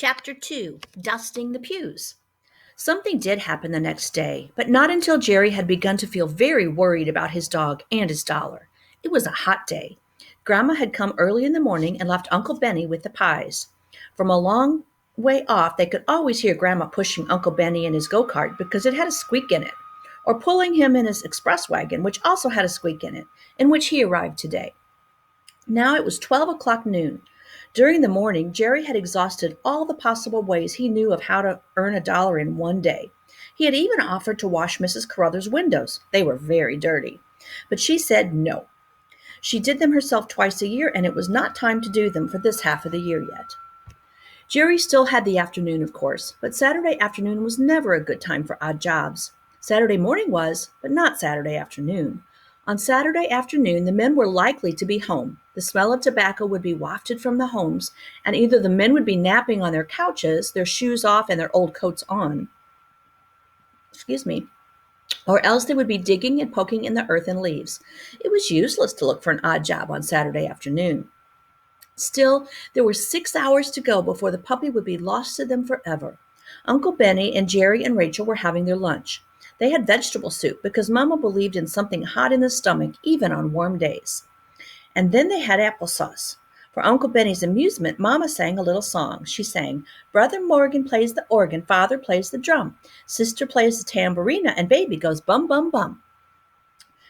Chapter 2 Dusting the Pews. Something did happen the next day, but not until Jerry had begun to feel very worried about his dog and his dollar. It was a hot day. Grandma had come early in the morning and left Uncle Benny with the pies. From a long way off, they could always hear Grandma pushing Uncle Benny in his go-kart because it had a squeak in it, or pulling him in his express wagon, which also had a squeak in it, in which he arrived today. Now it was 12 o'clock noon. During the morning, Jerry had exhausted all the possible ways he knew of how to earn a dollar in one day. He had even offered to wash Mrs. Carruthers' windows. They were very dirty. But she said no. She did them herself twice a year, and it was not time to do them for this half of the year yet. Jerry still had the afternoon, of course, but Saturday afternoon was never a good time for odd jobs. Saturday morning was, but not Saturday afternoon. On Saturday afternoon, the men were likely to be home. The smell of tobacco would be wafted from the homes, and either the men would be napping on their couches, their shoes off and their old coats on, or else they would be digging and poking in the earth and leaves. It was useless to look for an odd job on Saturday afternoon. Still, there were 6 hours to go before the puppy would be lost to them forever. Uncle Benny and Jerry and Rachel were having their lunch. They had vegetable soup because Mama believed in something hot in the stomach even on warm days. And then they had applesauce. For Uncle Benny's amusement, Mama sang a little song. She sang, "Brother Morgan plays the organ, Father plays the drum, Sister plays the tambourina, and Baby goes bum, bum, bum."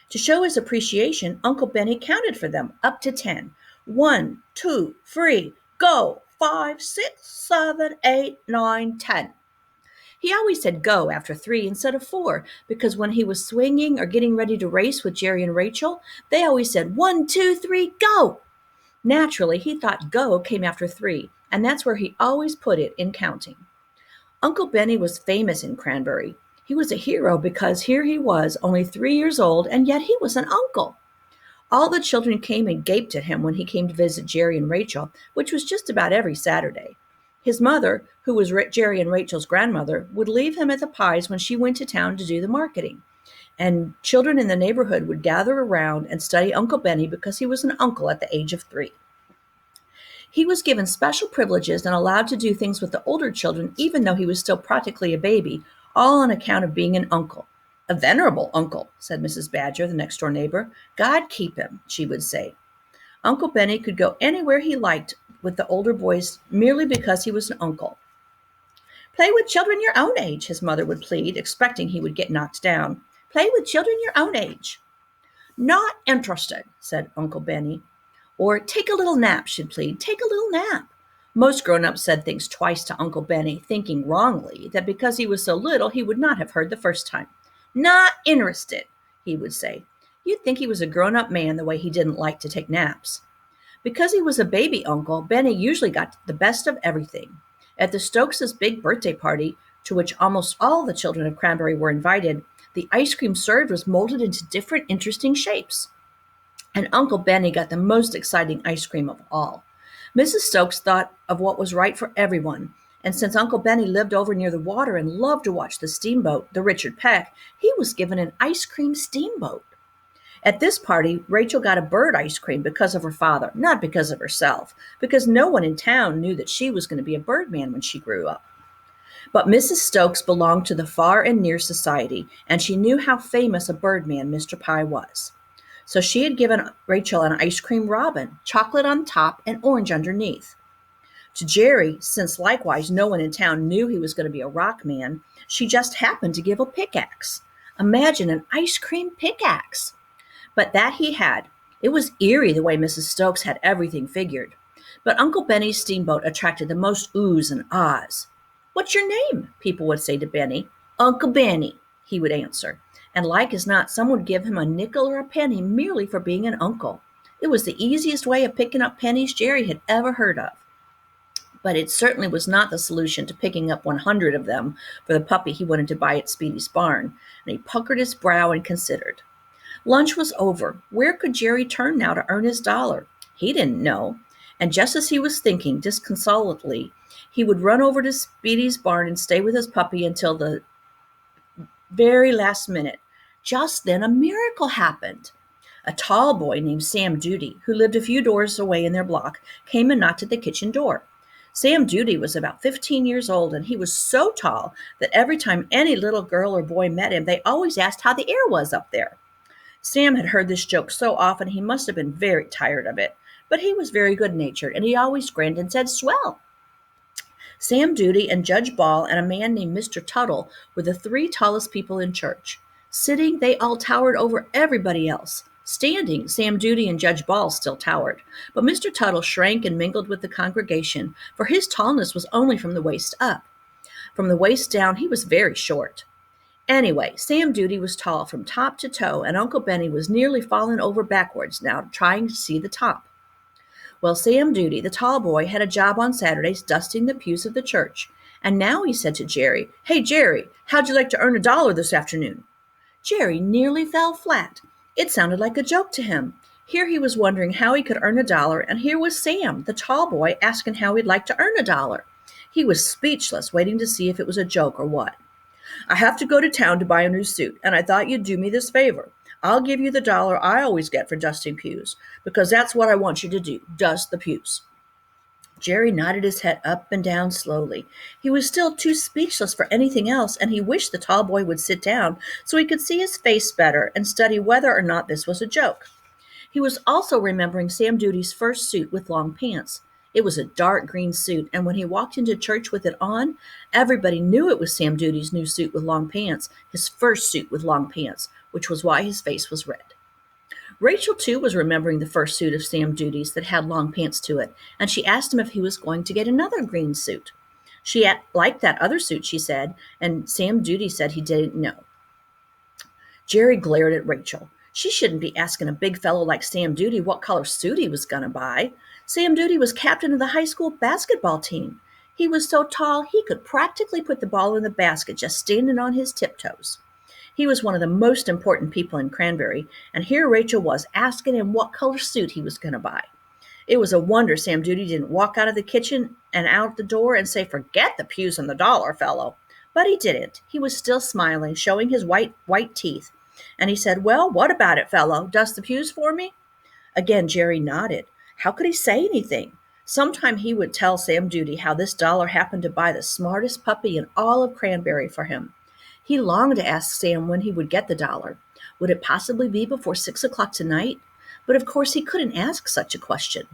To show his appreciation, Uncle Benny counted for them up to 10. 1, 2, 3, go! 5, 6, 7, 8, 9, 10. He always said go after 3 instead of 4 because when he was swinging or getting ready to race with Jerry and Rachel, they always said 1, 2, 3, go! Naturally, he thought go came after 3, and that's where he always put it in counting. Uncle Benny was famous in Cranberry. He was a hero because here he was, only 3 years old, and yet he was an uncle. All the children came and gaped at him when he came to visit Jerry and Rachel, which was just about every Saturday. His mother, who was Jerry and Rachel's grandmother, would leave him at the pies when she went to town to do the marketing. And children in the neighborhood would gather around and study Uncle Benny because he was an uncle at the age of 3. He was given special privileges and allowed to do things with the older children even though he was still practically a baby, all on account of being an uncle. "A venerable uncle," said Mrs. Badger, the next-door neighbor. "God keep him," she would say. Uncle Benny could go anywhere he liked with the older boys merely because he was an uncle. "Play with children your own age," his mother would plead, expecting he would get knocked down. "Play with children your own age." "Not interested," said Uncle Benny. Or "take a little nap," she'd plead. "Take a little nap." Most grown-ups said things twice to Uncle Benny, thinking wrongly that because he was so little he would not have heard the first time. "Not interested," he would say. You'd think he was a grown-up man the way he didn't like to take naps. Because he was a baby uncle, Benny usually got the best of everything. At the Stokes' big birthday party, to which almost all the children of Cranberry were invited, the ice cream served was molded into different interesting shapes. And Uncle Benny got the most exciting ice cream of all. Mrs. Stokes thought of what was right for everyone, and since Uncle Benny lived over near the water and loved to watch the steamboat, the Richard Peck, he was given an ice cream steamboat. At this party, Rachel got a bird ice cream because of her father, not because of herself, because no one in town knew that she was going to be a birdman when she grew up. But Mrs. Stokes belonged to the far and near society, and she knew how famous a birdman Mr. Pye was. So she had given Rachel an ice cream robin, chocolate on top and orange underneath. To Jerry, since likewise no one in town knew he was going to be a rock man, she just happened to give a pickaxe. Imagine an ice cream pickaxe! But that he had. It was eerie the way Mrs. Stokes had everything figured. But Uncle Benny's steamboat attracted the most oohs and ahs. "What's your name?" people would say to Benny. "Uncle Benny," he would answer. And like as not, some would give him a nickel or a penny merely for being an uncle. It was the easiest way of picking up pennies Jerry had ever heard of. But it certainly was not the solution to picking up 100 of them for the puppy he wanted to buy at Speedy's barn, and he puckered his brow and considered. Lunch was over. Where could Jerry turn now to earn his dollar? He didn't know. And just as he was thinking disconsolately, he would run over to Speedy's barn and stay with his puppy until the very last minute. Just then a miracle happened. A tall boy named Sam Duty, who lived a few doors away in their block, came and knocked at the kitchen door. Sam Duty was about 15 years old, and he was so tall that every time any little girl or boy met him, they always asked how the air was up there. Sam had heard this joke so often he must have been very tired of it, but he was very good-natured, and he always grinned and said, "Swell." Sam Duty and Judge Ball and a man named Mr. Tuttle were the three tallest people in church. Sitting, they all towered over everybody else. Standing, Sam Duty and Judge Ball still towered, but Mr. Tuttle shrank and mingled with the congregation, for his tallness was only from the waist up. From the waist down, he was very short. Anyway, Sam Duty was tall from top to toe, and Uncle Benny was nearly fallen over backwards now trying to see the top. Well, Sam Duty, the tall boy, had a job on Saturdays dusting the pews of the church, and now he said to Jerry, "Hey, Jerry, how'd you like to earn $1 this afternoon?" Jerry nearly fell flat. It sounded like a joke to him. Here he was wondering how he could earn $1, and here was Sam, the tall boy, asking how he'd like to earn $1. He was speechless, waiting to see if it was a joke or what. "I have to go to town to buy a new suit, and I thought you'd do me this favor. I'll give you the $1 I always get for dusting pews, because that's what I want you to do, dust the pews." Jerry nodded his head up and down slowly. He was still too speechless for anything else, and he wished the tall boy would sit down so he could see his face better and study whether or not this was a joke. He was also remembering Sam Duty's first suit with long pants. It was a dark green suit, and when he walked into church with it on, everybody knew it was Sam Duty's new suit with long pants, his first suit with long pants, which was why his face was red. Rachel, too, was remembering the first suit of Sam Duty's that had long pants to it, and she asked him if he was going to get another green suit. She liked that other suit, she said, and Sam Duty said he didn't know. Jerry glared at Rachel. She shouldn't be asking a big fellow like Sam Duty what color suit he was going to buy. Sam Duty was captain of the high school basketball team. He was so tall he could practically put the ball in the basket just standing on his tiptoes. He was one of the most important people in Cranberry, and here Rachel was asking him what color suit he was going to buy. It was a wonder Sam Duty didn't walk out of the kitchen and out the door and say, "Forget the pews and the $1, fellow." But he didn't. He was still smiling, showing his white teeth. And he said, "Well, what about it, fellow? Dust the pews for me?" Again, Jerry nodded. How could he say anything? Sometime he would tell Sam Duty how this $1 happened to buy the smartest puppy in all of Cranberry for him. He longed to ask Sam when he would get the $1. Would it possibly be before 6 o'clock tonight? But of course he couldn't ask such a question.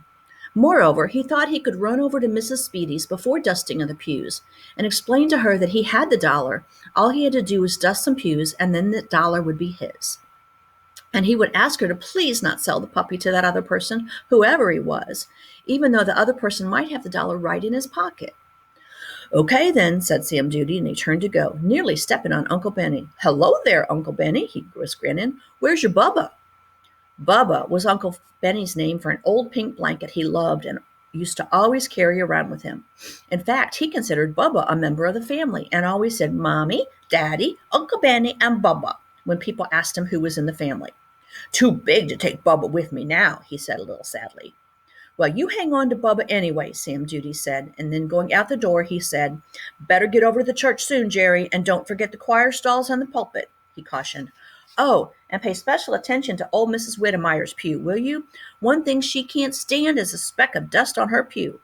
Moreover, he thought he could run over to Mrs. Speedy's before dusting of the pews and explain to her that he had the $1. All he had to do was dust some pews, and then the $1 would be his. And he would ask her to please not sell the puppy to that other person, whoever he was, even though the other person might have the $1 right in his pocket. "Okay, then," said Sam Duty, and he turned to go, nearly stepping on Uncle Benny. "Hello there, Uncle Benny," he was grinning. "Where's your Bubba?" Bubba was Uncle Benny's name for an old pink blanket he loved and used to always carry around with him. In fact, he considered Bubba a member of the family and always said Mommy, Daddy, Uncle Benny, and Bubba when people asked him who was in the family. "Too big to take Bubba with me now," he said a little sadly. "Well, you hang on to Bubba anyway," Sam Duty said, and then going out the door, he said, "Better get over to the church soon, Jerry, and don't forget the choir stalls and the pulpit," he cautioned. "Oh, and pay special attention to old Mrs. Whittemeyer's pew, will you? One thing she can't stand is a speck of dust on her pew."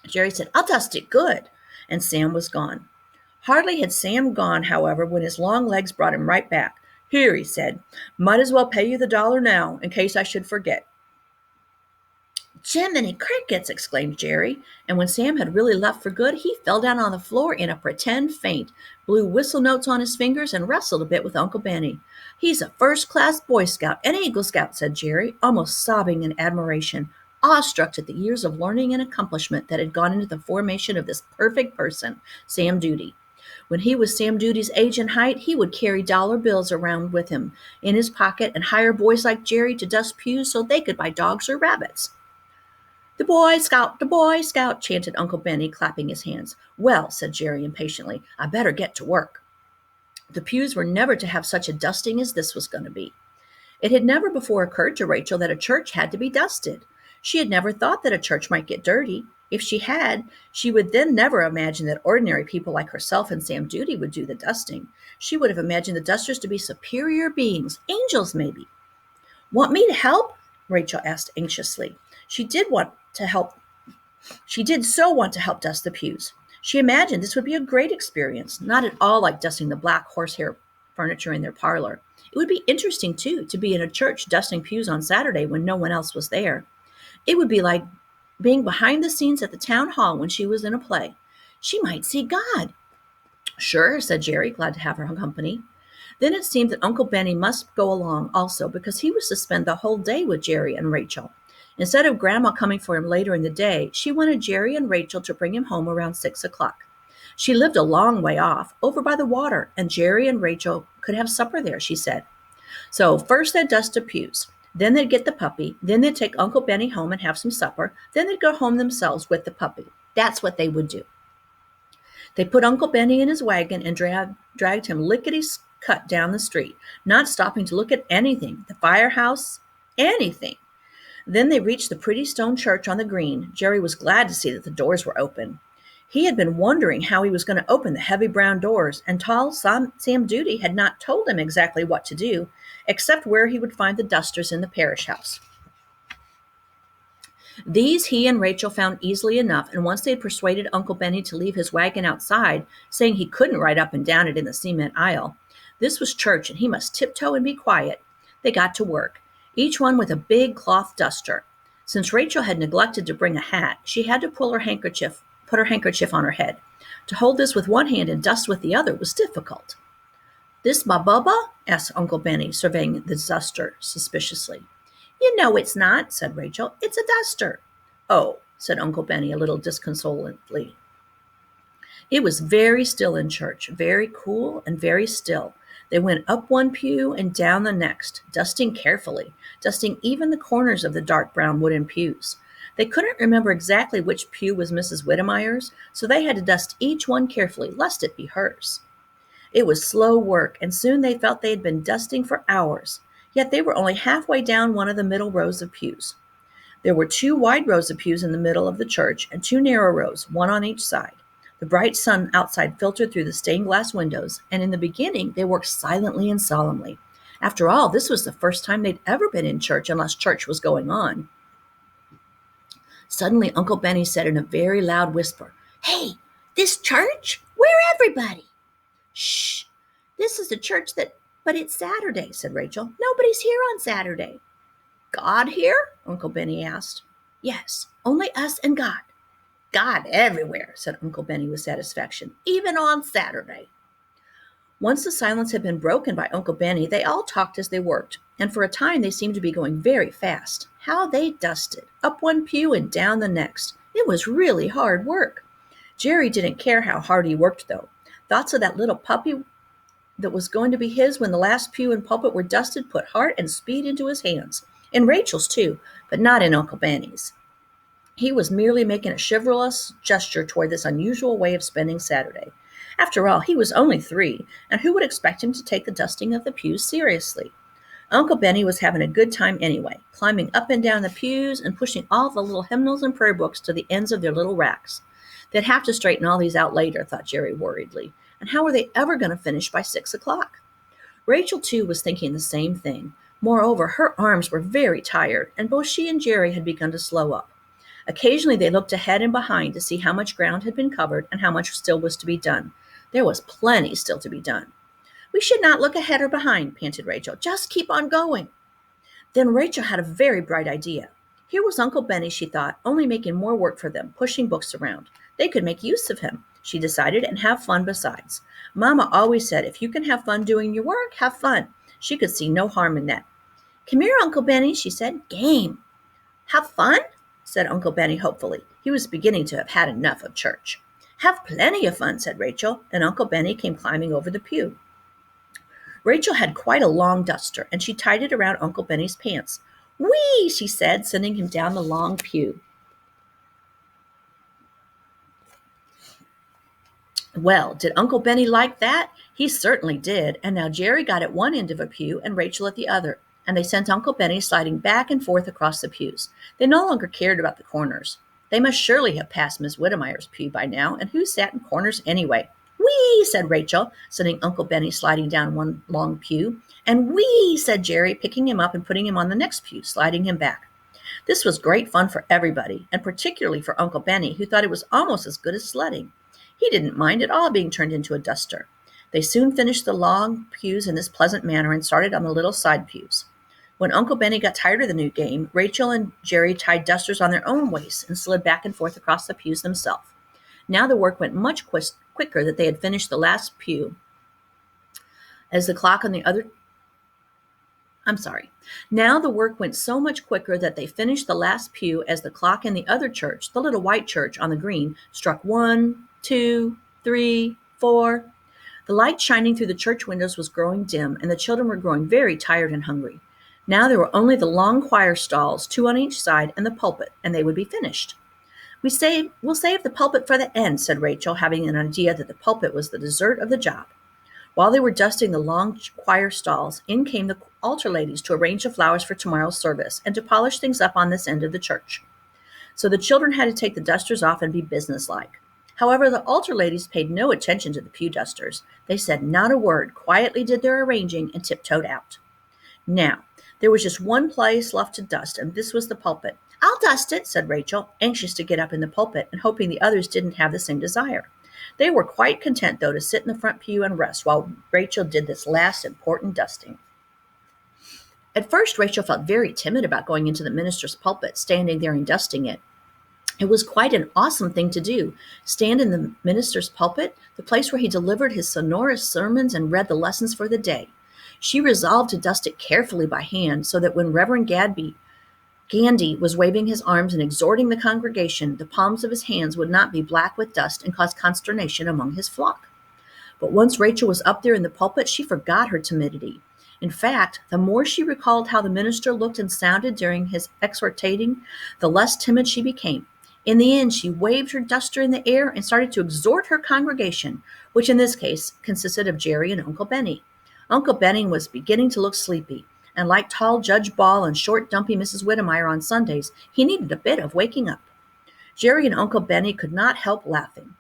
Jerry said, "I'll dust it good," and Sam was gone. Hardly had Sam gone, however, when his long legs brought him right back. "Here," he said, "might as well pay you the $1 now, in case I should forget." "Jiminy crickets!" exclaimed Jerry, and when Sam had really left for good, he fell down on the floor in a pretend faint, blew whistle notes on his fingers, and wrestled a bit with Uncle Benny. "He's a first-class Boy Scout and Eagle Scout," said Jerry, almost sobbing in admiration, awestruck at the years of learning and accomplishment that had gone into the formation of this perfect person, Sam Duty. When he was Sam Duty's age and height, he would carry dollar bills around with him in his pocket and hire boys like Jerry to dust pews so they could buy dogs or rabbits. "The Boy Scout," chanted Uncle Benny, clapping his hands. "Well," said Jerry impatiently, "I better get to work." The pews were never to have such a dusting as this was going to be. It had never before occurred to Rachel that a church had to be dusted. She had never thought that a church might get dirty. If she had, she would then never imagine that ordinary people like herself and Sam Duty would do the dusting. She would have imagined the dusters to be superior beings, angels maybe. "Want me to help?" Rachel asked anxiously. She did want to help She did so want to help dust the pews. She imagined this would be a great experience, not at all like dusting the black horsehair furniture in their parlor. It would be interesting, too, to be in a church dusting pews on Saturday when no one else was there. It would be like being behind the scenes at the town hall when she was in a play. She might see God. Sure, said Jerry, glad to have her company. Then it seemed that Uncle Benny must go along also because he was to spend the whole day with Jerry and Rachel. Instead of Grandma coming for him later in the day, she wanted Jerry and Rachel to bring him home around 6 o'clock. She lived a long way off, over by the water, and Jerry and Rachel could have supper there, she said. So first they'd dust the pews, then they'd get the puppy, then they'd take Uncle Benny home and have some supper, then they'd go home themselves with the puppy. That's what they would do. They put Uncle Benny in his wagon and dragged him lickety-cut down the street, not stopping to look at anything, the firehouse, anything. Then they reached the pretty stone church on the green. Jerry was glad to see that the doors were open. He had been wondering how he was going to open the heavy brown doors, and tall Sam Duty had not told him exactly what to do, except where he would find the dusters in the parish house. These he and Rachel found easily enough, and once they had persuaded Uncle Benny to leave his wagon outside, saying he couldn't ride up and down it in the cement aisle, this was church and he must tiptoe and be quiet, they got to work, each one with a big cloth duster. Since Rachel had neglected to bring a hat, she had to put her handkerchief on her head. To hold this with one hand and dust with the other was difficult. "This my Bubba?" asked Uncle Benny, surveying the duster suspiciously. "You know it's not," said Rachel. "It's a duster." "Oh," said Uncle Benny a little disconsolately. It was very still in church, very cool and very still. They went up one pew and down the next, dusting carefully, dusting even the corners of the dark brown wooden pews. They couldn't remember exactly which pew was Mrs. Whittemeyer's, so they had to dust each one carefully, lest it be hers. It was slow work, and soon they felt they had been dusting for hours, yet they were only halfway down one of the middle rows of pews. There were 2 wide rows of pews in the middle of the church and 2 narrow rows, one on each side. The bright sun outside filtered through the stained glass windows, and in the beginning they worked silently and solemnly. After all, this was the first time they'd ever been in church unless church was going on. Suddenly Uncle Benny said in a very loud whisper, "Hey, this church? Where everybody?" "Shh, this is the church but it's Saturday," said Rachel. "Nobody's here on Saturday." "God here?" Uncle Benny asked. "Yes, only us and God." "God everywhere," said Uncle Benny with satisfaction, "even on Saturday." Once the silence had been broken by Uncle Benny, they all talked as they worked, and for a time they seemed to be going very fast. How they dusted, up one pew and down the next. It was really hard work. Jerry didn't care how hard he worked, though. Thoughts of that little puppy that was going to be his when the last pew and pulpit were dusted put heart and speed into his hands, and Rachel's too, but not in Uncle Benny's. He was merely making a chivalrous gesture toward this unusual way of spending Saturday. After all, he was only 3, and who would expect him to take the dusting of the pews seriously? Uncle Benny was having a good time anyway, climbing up and down the pews and pushing all the little hymnals and prayer books to the ends of their little racks. They'd have to straighten all these out later, thought Jerry worriedly. And how were they ever going to finish by 6 o'clock? Rachel, too, was thinking the same thing. Moreover, her arms were very tired, and both she and Jerry had begun to slow up. Occasionally they looked ahead and behind to see how much ground had been covered and how much still was to be done. There was plenty still to be done. "We should not look ahead or behind," panted Rachel. "Just keep on going." Then Rachel had a very bright idea. Here was Uncle Benny, she thought, only making more work for them, pushing books around. They could make use of him, she decided, and have fun besides. Mama always said, if you can have fun doing your work, have fun. She could see no harm in that. "Come here, Uncle Benny," she said. "Game." "Have fun?" said Uncle Benny hopefully. He was beginning to have had enough of church. "Have plenty of fun," said Rachel, and Uncle Benny came climbing over the pew. Rachel had quite a long duster, and she tied it around Uncle Benny's pants. "Whee!" she said, sending him down the long pew. Well, did Uncle Benny like that? He certainly did, and now Jerry got at one end of a pew and Rachel at the other, and they sent Uncle Benny sliding back and forth across the pews. They no longer cared about the corners. They must surely have passed Miss Whittemeyer's pew by now, and who sat in corners anyway? "Whee!" said Rachel, sending Uncle Benny sliding down one long pew. "And whee!" said Jerry, picking him up and putting him on the next pew, sliding him back. This was great fun for everybody, and particularly for Uncle Benny, who thought it was almost as good as sledding. He didn't mind at all being turned into a duster. They soon finished the long pews in this pleasant manner and started on the little side pews. When Uncle Benny got tired of the new game, Rachel and Jerry tied dusters on their own waists and slid back and forth across the pews themselves. Now the work went much quicker that they had finished the last pew as the clock on the other Now the work went so much quicker that they finished the last pew as the clock in the other church, the little white church on the green, struck 1, 2, 3, 4. The light shining through the church windows was growing dim, and the children were growing very tired and hungry. Now there were only the long choir stalls, 2 on each side, and the pulpit, and they would be finished. We'll save the pulpit for the end, said Rachel, having an idea that the pulpit was the dessert of the job. While they were dusting the long choir stalls, in came the altar ladies to arrange the flowers for tomorrow's service and to polish things up on this end of the church. So the children had to take the dusters off and be businesslike. However, the altar ladies paid no attention to the pew dusters. They said not a word, quietly did their arranging, and tiptoed out. Now, there was just one place left to dust, and this was the pulpit. I'll dust it, said Rachel, anxious to get up in the pulpit and hoping the others didn't have the same desire. They were quite content, though, to sit in the front pew and rest while Rachel did this last important dusting. At first, Rachel felt very timid about going into the minister's pulpit, standing there and dusting it. It was quite an awesome thing to do, stand in the minister's pulpit, the place where he delivered his sonorous sermons and read the lessons for the day. She resolved to dust it carefully by hand so that when Reverend Gandy was waving his arms and exhorting the congregation, the palms of his hands would not be black with dust and cause consternation among his flock. But once Rachel was up there in the pulpit, she forgot her timidity. In fact, the more she recalled how the minister looked and sounded during his exhortating, the less timid she became. In the end, she waved her duster in the air and started to exhort her congregation, which in this case consisted of Jerry and Uncle Benny. Uncle Benny was beginning to look sleepy, and like tall Judge Ball and short, dumpy Mrs. Whittemire on Sundays, he needed a bit of waking up. Jerry and Uncle Benny could not help laughing.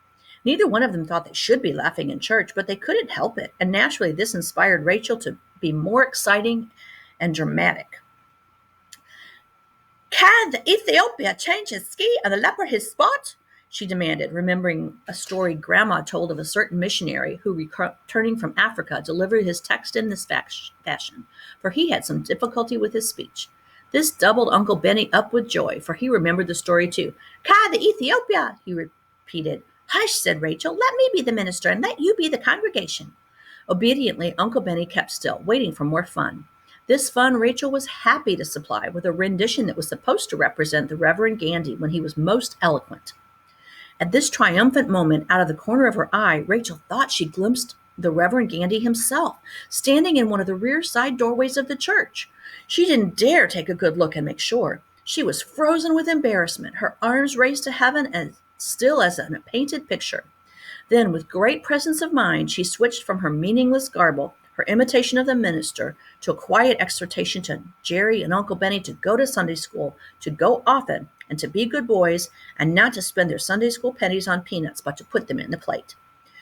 Neither one of them thought they should be laughing in church, but they couldn't help it, and naturally this inspired Rachel to be more exciting and dramatic. Can the Ethiopia change his ski and the leopard his spot? She demanded, remembering a story Grandma told of a certain missionary who, returning from Africa, delivered his text in this fashion, for he had some difficulty with his speech. This doubled Uncle Benny up with joy, for he remembered the story too. Ka the Ethiopia, he repeated. Hush, said Rachel, let me be the minister and let you be the congregation. Obediently, Uncle Benny kept still, waiting for more fun. This fun Rachel was happy to supply with a rendition that was supposed to represent the Reverend Gandy when he was most eloquent. At this triumphant moment, out of the corner of her eye, Rachel thought she glimpsed the Reverend Gandy himself, standing in one of the rear side doorways of the church. She didn't dare take a good look and make sure. She was frozen with embarrassment, her arms raised to heaven and still as in a painted picture. Then, with great presence of mind, she switched from her meaningless garble, her imitation of the minister, to a quiet exhortation to Jerry and Uncle Benny to go to Sunday school, to go often, and to be good boys, and not to spend their Sunday school pennies on peanuts, but to put them in the plate.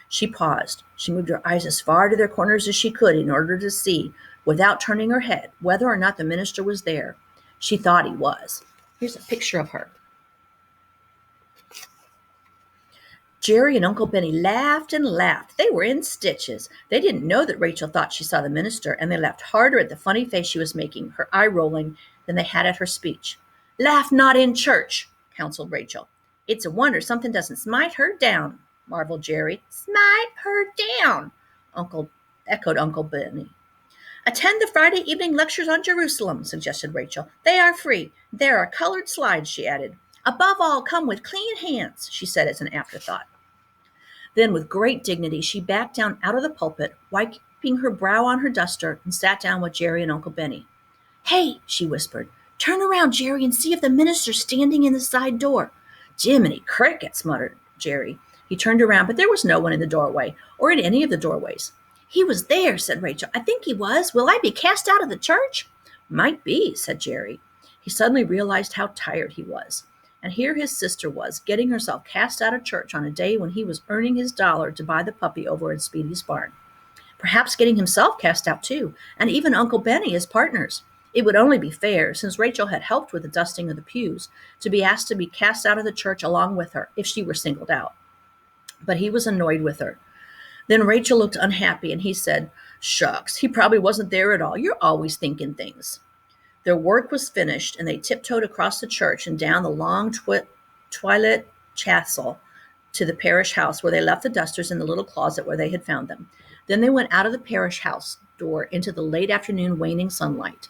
She paused. She moved her eyes as far to their corners as she could in order to see, without turning her head, whether or not the minister was there. She thought he was. Here's a picture of her. Jerry and Uncle Benny laughed and laughed. They were in stitches. They didn't know that Rachel thought she saw the minister, and they laughed harder at the funny face she was making, her eye rolling, than they had at her speech. Laugh not in church, counseled Rachel. It's a wonder something doesn't smite her down, marveled Jerry. Smite her down, echoed Uncle Benny. Attend the Friday evening lectures on Jerusalem, suggested Rachel. They are free. There are colored slides, she added. Above all, come with clean hands, she said as an afterthought. Then, with great dignity, she backed down out of the pulpit, wiping her brow on her duster, and sat down with Jerry and Uncle Benny. Hey, she whispered, turn around, Jerry, and see if the minister's standing in the side door. Jiminy crickets, muttered Jerry. He turned around, but there was no one in the doorway, or in any of the doorways. He was there, said Rachel. I think he was. Will I be cast out of the church? Might be, said Jerry. He suddenly realized how tired he was. And here his sister was, getting herself cast out of church on a day when he was earning his dollar to buy the puppy over at Speedy's barn. Perhaps getting himself cast out too, and even Uncle Benny as partners. It would only be fair, since Rachel had helped with the dusting of the pews, to be asked to be cast out of the church along with her if she were singled out. But he was annoyed with her. Then Rachel looked unhappy and he said, "Shucks, he probably wasn't there at all. You're always thinking things." Their work was finished, and they tiptoed across the church and down the long twilit chancel to the parish house, where they left the dusters in the little closet where they had found them. Then they went out of the parish house door into the late afternoon waning sunlight.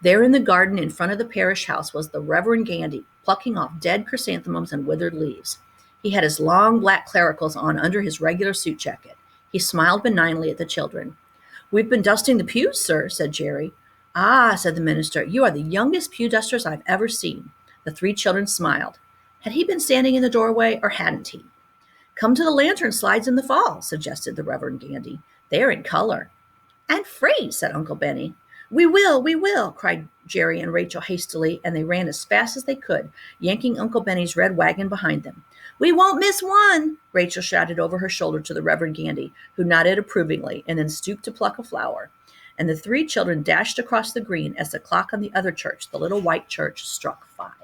There in the garden in front of the parish house was the Reverend Gandy, plucking off dead chrysanthemums and withered leaves. He had his long black clericals on under his regular suit jacket. He smiled benignly at the children. "We've been dusting the pews, sir," said Jerry. "Ah," said the minister, "you are the youngest pew dusters I've ever seen." The three children smiled. Had he been standing in the doorway, or hadn't he? "Come to the lantern slides in the fall," suggested the Reverend Gandy. "They're in color." "And free," said Uncle Benny. We will," cried Jerry and Rachel hastily, and they ran as fast as they could, yanking Uncle Benny's red wagon behind them. "We won't miss one," Rachel shouted over her shoulder to the Reverend Gandy, who nodded approvingly and then stooped to pluck a flower. And the three children dashed across the green as the clock on the other church, the little white church, struck 5.